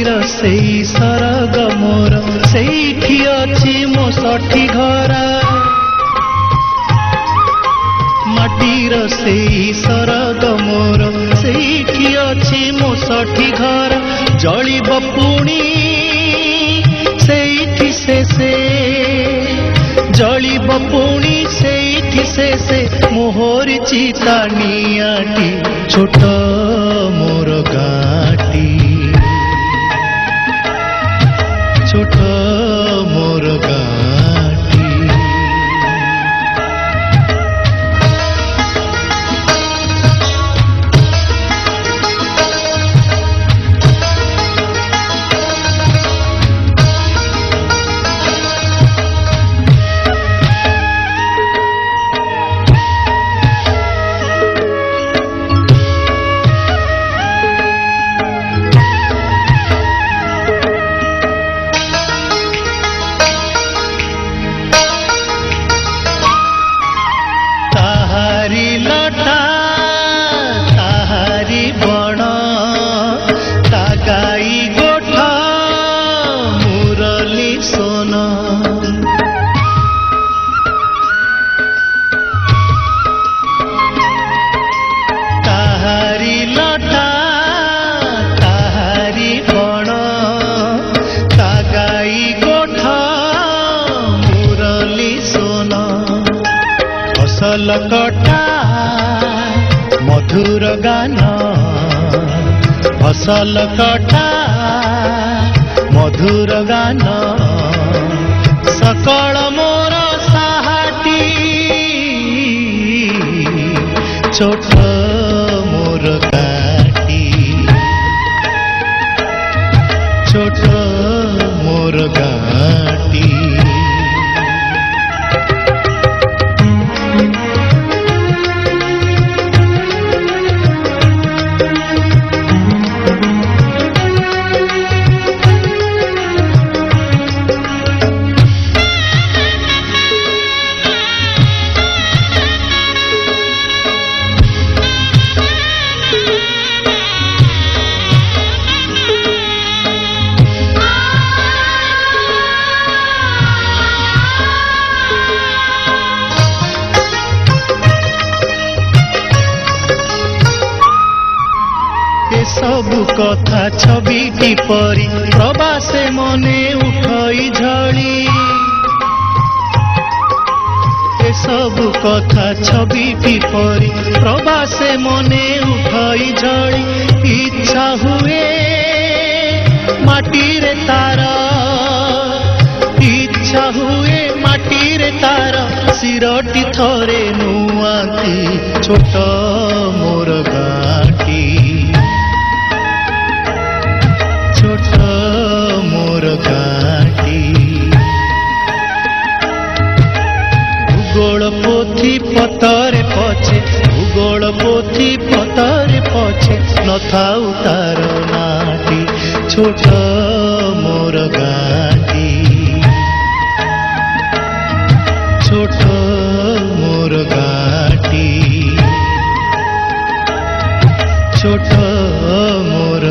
सेई सरग मोर सेठी अछि मो सठी घरा माटीर सेई सरग मोर सेठी अछि मो सठी घरा जलिब पुणी सेठी से जलिब पुणी सेठी से मोहर चिता नियाटी छोट मोर गाटी छोट मोर गाटी कटा मधुर गान फसल कटा मधुर गान सकल मोर साहाटी छोट मोर गाटी छोट मोर गाटी सबु कथा छविटी परी प्रवासे मने उठई झड़ी ए सबु कथा छविटी परी प्रवासे मने उठई झड़ी इच्छा हुए माटी रे तार इच्छा हुए माटी रे तार सिरटी थरे नुआती छोट मोर गाटी छोट मोर गाटी भूगोल पोथी पतरे पछे भूगोल पोथी पतरे पछे नथाउ तार नाटी छोट मोर गाटी छोट मोर गाटी छोट मोर